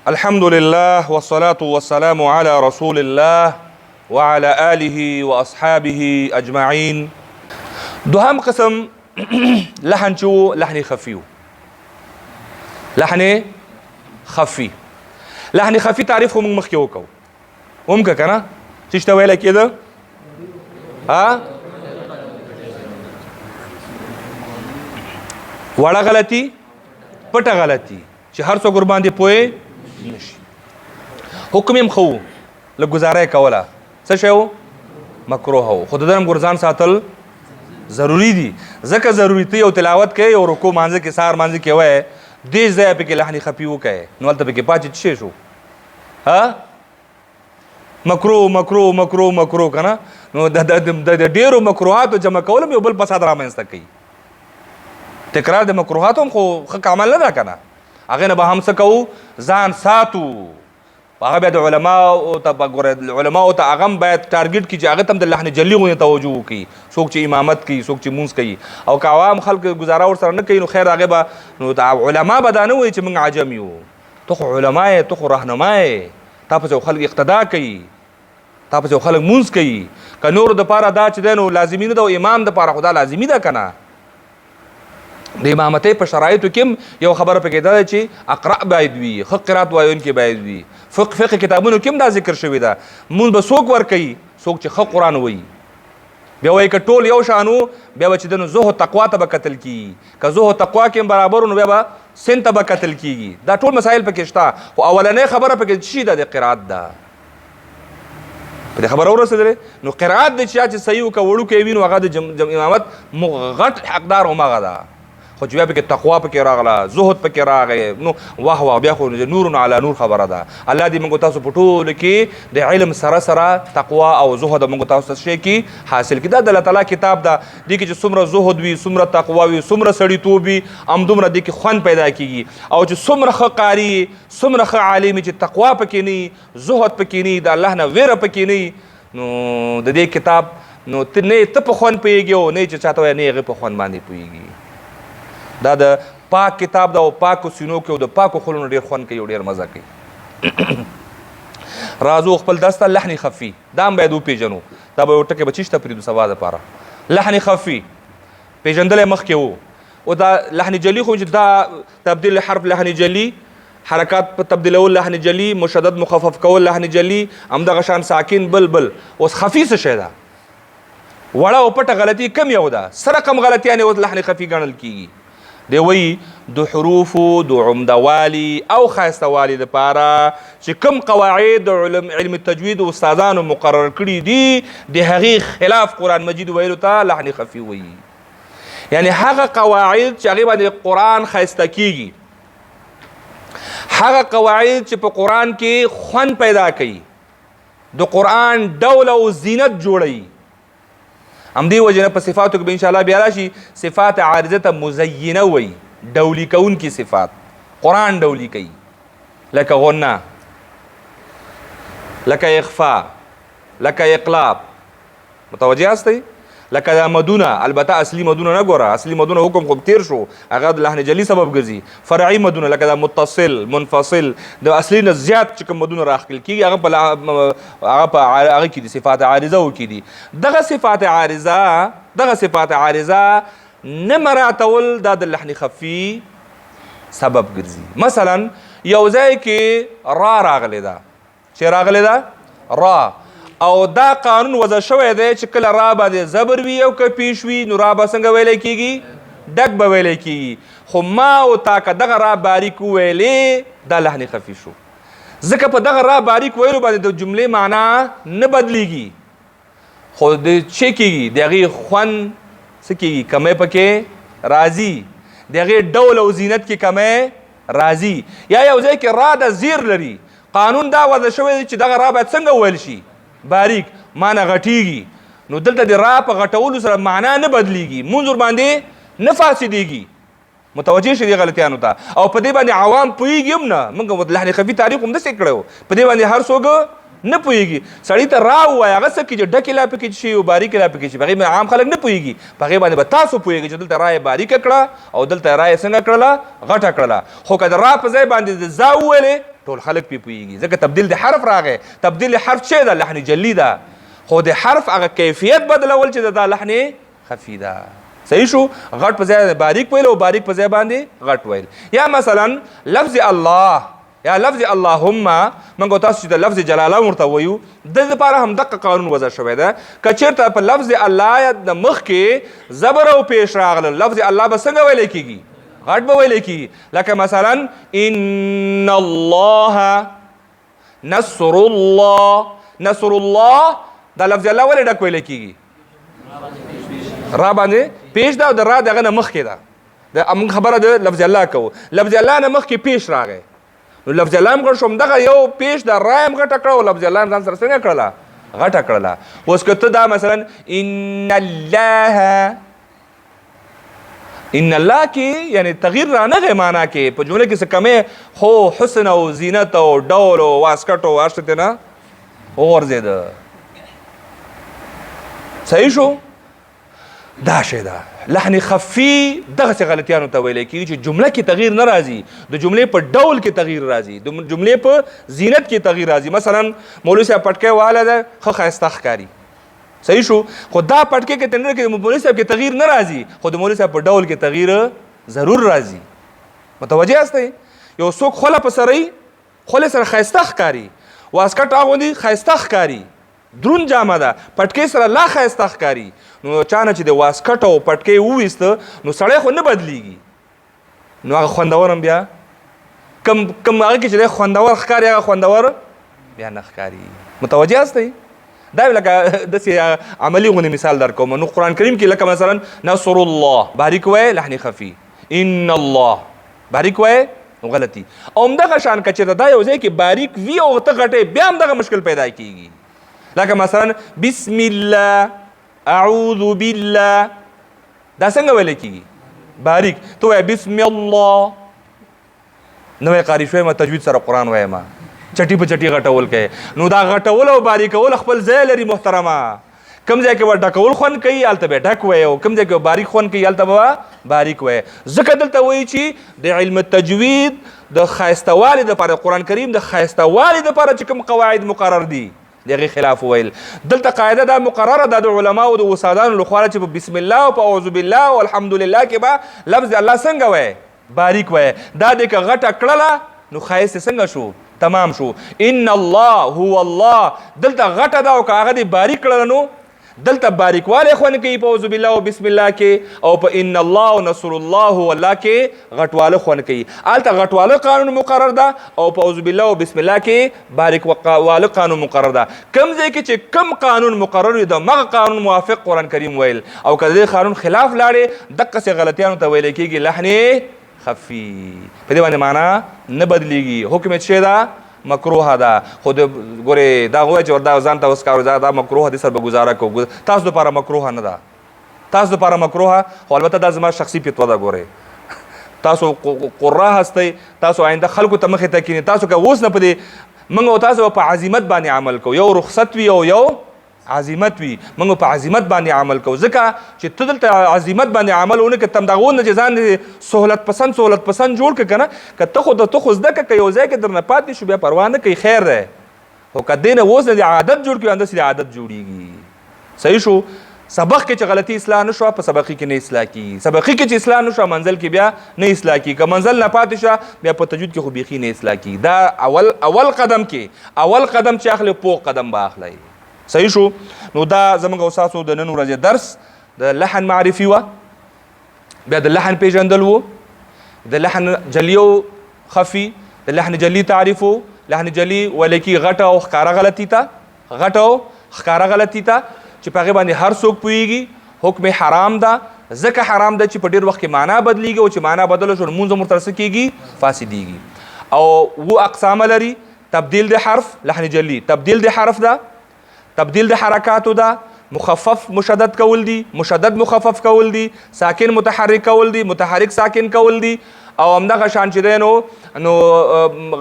الحمد لله والصلاة والسلام على رسول الله وعلى آله وأصحابه أجمعين. دوهم قسم لحن شو لحن خفي. لحن خفي لحن خفي تعرفه من مخيوكو ممكن كنا تشتوي لك كده ها وړه غلطي پټه غلطي چې هر څو قربان دي پوي نشي حکم يم خو له گزاره کوله څه شو مکروه هو خود درم ګرځان ساتل ضروری دي ځکه ضروری ته یو تلاوت کوي او رکوع مانځه کې سار مانځه کې وای دې ځای په کې لحنی خفي وکای نو ولته په کې پاتې شي شو ها مکروه مکروه مکروه مکروه کنه نو د ډیرو مکروهاتو جمع کول یو بل فساد رامنځته کوي تکرار د مکروهات هم خو ښه عمل نه ده کنه هغه نه به هم څه کوو ځان ساتو هغه بیا د علماو ته ګوره علماو ته هغه هم باید ټارګټ کړي چې هغه ته هم د لحن جلي غوندې توجه وکړي څوک چې امامت کوي څوک چې مونځ کوي او که عوام خلک ګزاره ورسره نه کوي نو خیر هغې به نو د علما به دا نه وایي چې موږ عجم یو ته خو علما یې ته خو رهنما یې تا پسې خلک اقتدا کوي تا پسې خلک مونځ کوي که نورو دپاره دا چې دی نو لازمي نه ده او امام دپاره خو دا لازمي ده که نه د امامتۍ په شرایطو کې هم یو خبره پکې ده چې اقرأ باید وي ښه قرات وایونکي باید وي فقه کتابونو کې هم دا ذکر شوي ده مونځ به څوک ورکوي څوک چې ښه قرآن وایي بیا وایي که ټول یو شانو بیا به چې ده نو زهد تقوا ته به کتل کېږي که زهد تقوا کې هم برابر نو بیا به سن ته به کتل کېږي دا ټول مسایل پکې شته خو اولنۍ خبره پکې شي ده د قرات ده په دې خبره ورسېدلې نو قرات دی چې صحیح وکړه وړوکی وي نو هغه د امامت غټ حقدار همغه ده خو چې بیا پکې تقوا پکې راغله زهد پکې راغی نو واه واه بیا خو نور علی نور خبره ده الله دې موږ تاسو په ټولو کې د علم سره سره تقوا او زهد موږ تاسو څه شی کې حاصل کړي دا د الله تعالی کتاب ده دې کې چې څومره زهد وي څومره تقوا وي څومره سړیتوب وي همدومره دې کې خوند پیدا کېږي او چې څومره ښه قاري څومره ښه عالم چې تقوا پکې نه زهد پکې نه د الله نه ویره پکې نه نو د دې کتاب نو ته په خوند پوهېږي او نه چې چاته وایي نه هغې په خوند باندې پوهېږي دا د پاک کتاب دا او پاکو سینو کې او د پاکو خلونو ډېر خوند کوي او ډېر مزه کوي راځو خپل درس ته لحن خفي دا هم باید وپېژنو دا به یو ټکی به چېشته پرېږدو سبا دپاره لحن خفي پېژندلی مخکې و او دا لحن جلي خو چې دا تبدیل حرف لحن جلي حرکات په تبدیلول لحن جلي مشدد مخفف کول لحن جلي همدغه شان ساکن بل اوس خفي څه شی ده وړه او پټه غلطي کم یو ده سره کم غلطیانې اوس لحن خفي ګڼل کېږي دی وایي د حروفو د عمدهوالي او ښایستهوالي دپاره چې کوم قواعد د علم التجوید استادانو مقرر کړي دي د هغې خلاف قرآن مجید ویلو ته لحن خفي وایي یعنی هغه قواعد چې هغې باندې قرآن ښایسته کېږي هغه قواعد چې په قرآن کې خوند پیدا کوي د قرآن ډول او زینت جوړوي همدې وجه نه په صفاتو کې به انشاءالله بیا راشي صفات عارضه ته مزینه وایي ډولي کوونکي صفات قرآن ډولي کوي لکه غنه لکه اخفا لکه اقلاب متوجه هستئ لکه دا مدونه البته اصلي مدونه نه ګوره اصلي مدونه حکم خو تیر شو هغه د لحن جلي سبب ګرځي فرعي مدونه لکه دا متصل منفصل د اصلي نه زیات چې کوم مدونه راخل کېږي هغه په هغه کې دي صفات عارضه کې دي دغه صفات عارضه نه مراتول دا د لحن خفي سبب ګرځي مثلا یو ځای کې را راغلی ده چې راغلی ده را او دا قانون وضع شوی دی چې کله را باندې زبر وي او که پیش وي نو را به څنګه ویلی کېږي ډک به ویلی کېږي خو ما او تا که دغه را باریک وویلې دا لحن خفي شو ځکه په دغه را باریک ویلو باندې د جملې معنا نه بدلیږي خو د څه کېږي د هغې خوند څه کېږي کمی پکې راځي د هغې ډول او زینت کې کمی راځي یا یو ځای کې را د زیر لري قانون دا وضع شوی دی چې دغه را باید څنګه ویل شي باریک معنی غټیږي نو دلته د را په غټولو سره معنا نه بدلیږي مونځ ورباندې نه فاسدېږي متوجه شي دې غلطیانو ته او په دې باندې عوام پوهېږي هم نه موږ لحن خفي تاریخ هم داسې کړی په دې باندې هر څوک نه پوهېږي سړي ته را ووایه هغه څه کې چې ډکې لا پکې شي او باریکې لا پکې شي په هغې عام خلک نه پوهېږي په هغې باندې به تاسو پوهېږئ چې دلته را یې باریکه کړه او دلته را یې څنګه کړله غټه کړله خو که د را په ځای باندې د زا وویلې ټول خلک پې پوهېږي ځکه تبدیل د حرف راغی تبدیل حرف چې ده لحن جلی ده خو د حرف هغه کیفیت بدلول چې دا لحن خفي ده صحیح شو غټ په ځای باریک ویل او باریک په ځای باندې غټ ویل یا مثلا لفظ الله یا لفظ اللهم موږ تاسو چې د لفظ جلاله ورته وایو د لپاره هم دقه قانون وضع شوی ده که چېرته په لفظ الله د مخکې زبر او پیش راغله لفظ الله به څنګه ویلی کېږي غټ به ویلی کېږي لکه مثلا ان الله نصر الله دا لفظ الله ولې ډک ویلی کېږي را باندې پیش ده او د را دغه نه مخکې ده موږ خبره د لفظ الله کوو لفظ الله نه مخکې پیش راغی نو لفظ الله هم غټ شو همدغه یو پیش د را هم غټه کړه او لفظ الله هم ځان سره څنګه کړله غټه کړله اوس که ته دا مثلا ان الله کې یعنی تغییر رانغی معنا کې په جمله کې څه کمې خو حسن او زینت او ډول او واسکټ او هر څه ته نه وغورځېده صحیح شو دا شی ده لحن خفي دغسې غلطیانو ته ویلی کېږي چې جمله کې تغییر نه راځي د جملې په ډول کې تغییر راځي د جملې په زینت کې تغییر راځي مثلا مولوي صاحب پټکی واله ده ښه ښایسته ښکاري صحیح شو خو دا پټکی کې تنره کې مولوي صاحب کې تغییر نه راځي خو د مولوي صاحب په ډول کې تغییر ضرور راځي متوجه یاستئ یو څوک خوله په سرۍ خولې سره ښایسته ښکاري واسکټ اغوندي ښایسته ښکاري درون جامه ده پټکی سره لا ښایسته ښکاري نو چا نه چې د واسکټ او پټکی وویسته نو سړی خو نه بدلیږي نو هغه خوندور هم بیا کم هغه کې چې دی خوندور ښکاري هغه خوندور بیا نه ښکاري متوجه یاستئ دا لکه داسې عملي غوندې مثال در کوم نو قرآن کریم کې لکه مثلا نصر الله باریک وایې لحن خفي ان الله باریک وایې غلطي او همدغه شان که چېرته دا یو ځای کې باریک وي او ته غټې بیا هم دغه مشکل پیدا کېږي لکه مثلا بسم الله اعوذ بالله دا څنګه ویلی کېږي باریک ته وایه بسم الله نوی قاري شوی ما تجوید سره قرآن وایم چټي په چټي غټول کوي نو دا غټول او باریکول خپل ځای لري محترمه کم ځای کې به ډکول خوند کوي هلته به ډک وایي او کم ځای کې به باریک خوند کوي هلته به باریک وایي ځکه دلته وایي چې د علم تجوید د ښایستهوالي دپاره قرآن کریم د ښایستهوالي دپاره چې کوم قواعد مقرر دي د هغې خلاف ویل دلته قاعده دا مقرره ده د علماو د استادانو لخوا چې په بسم الله او په اعوذ بالله او الحمدلله کې به لفظ الله څنګه وایي باریک وایي دا دی که غټه کړله نو ښایست څنګه شو تمام شو ان الله هو الله دلته غټه ده او که هغه دې باریک کړله نو دلته باریکوالی خوند کوي په اعوذ بالله او بسم الله کې او په ان الله او نصر الله هو الله کې غټواله خوند کوي هلته غټواله قانون مقرر ده او په اعوذ بالله او بسم الله کې باریکواله قانون مقرر ده کم ځای کې چې کم قانون مقرر وي د مغه قانون موافق قرآن کریم ویل او که د دې قانون خلاف لاړې دقسې غلطیانو ته ویلی کېږي لحن خفي په دې باندې معنا نه بدلیږي حکم یې څه ده مکروه ده خو ګورې دا وایي چې دا ځان ته اوس کار دا مکروه دې سره به ګزاره کوو تاسو دپاره مکروه نه ده تاسو دپاره مکروه خو البته دا زما شخصي فتوا ده ګورې تاسو قره هستئ تاسو آینده خلکو ته مخې ته کینې تاسو که اوس نه په دې موږ او تاسو په عزیمت باندې عمل کوو یو رخصت وي او یو عزیمت وي موږ په عزیمت باندې عمل کوو ځکه چې ته دلته عزیمت باندې عمل ونه کړې تم دغه نه چې ځان سهولت پسند جوړ کړه که نه که ته خو زده کړه که یو ځای کې درنه پاتې شو بیا پروا نه کوي خیر دی خو که دې نه اوس نه د عادت جوړ کړي همداسې د عادت جوړېږي صحیح شو سبق کې چې غلطي اصلاح نه شوه په سبقي کې نه اصلاح کېږي سبقي کې چې اصلاح نه شوه منزل کې بیا نه اصلاح کېږي که منزل نه پاتې شوه بیا په تجوید کې خو بیخي نه اصلاح کېږي دا اول قدم چې اخلي پوخ قدم به اخلی صحیح شو نو دا زموږ او ستاسو د نن ورځې درس د لحن معرفي وه بیا د لحن پیژندل و د لحن جلی او خفي د لحن جلی تعریف و لحن جلی ویلی کېږي غټه او ښکاره غلطي ته چې په هغې باندې هر څوک پوهېږي حکم حرام ده ځکه حرام ده چې په ډېر وخت کې معنا بدلیږي او چې معنا بدله شو لمونځ هم ورته څه کېږي فاسدېږي او اقسامه لري تبدیل د حرف لحن جلی تبدیل د حرف ده تبدیل د حرکاتو ده مخفف مشدد کول دي مشدد مخفف کول دي ساکن متحرک کول دي متحرک ساکن کول دي او همدغه شان چې دی نو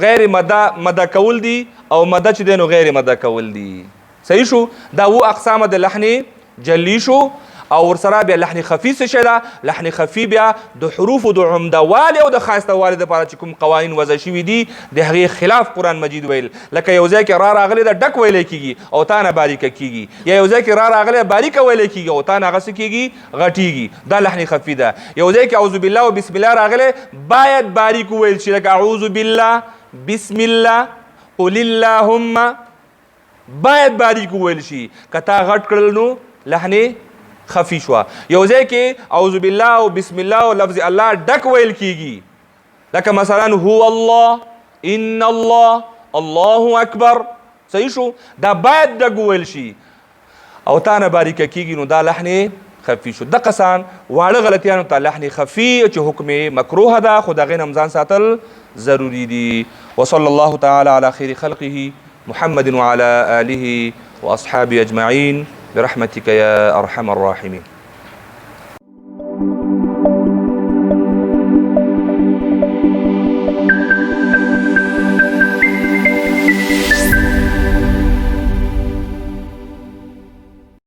غیر مده کول دي او مده چې دی نو غیر مده کول دي صحیح شو دا و اقسام د لحن جلی شو او ورسره بیا لحن خفي څه شی ده؟ لحن خفي بیا د حروفو د عمدهوالي او د ښایسته والي دپاره چې کوم قوانین وضع شوي دي د هغې خلاف قرآن مجید ویل. لکه یو ځای کې را راغلی ده ډک ویلی کېږي او تا نه باریکه کېږي، یا یو ځای کې را راغلی باریکه ویلی کېږي او تا نه هغه څه کېږي غټېږي، دا لحن خفي ده. یو ځای کې اعوذ بالله او بسم الله راغلی باید باریک وویل شي، لکه اعوذ بالله بسم الله قل اللهم، باید باریک وویل شي. که تا غټ کړل نو لحن خفي شوه. یو ځای کې اعوذ بالله او بسم الله او لفظ الله ډک ویل کېږي، لکه مثلا هو الله ان الله الله اکبر، صحیح شو؟ دا باید ډک وویل شي او تا نه باریکه کېږي، نو دا لحن خفي شو. دقه سان واړه غلطیانو ته لحن خفي چې حکم مکروه ده، خو د هغې نه هم ځان ساتل ضروري دي. وصلى الله تعالى على خير خلقه محمد وعلى آله وأصحابه أجمعين برحمتك يا أرحم الراحمين.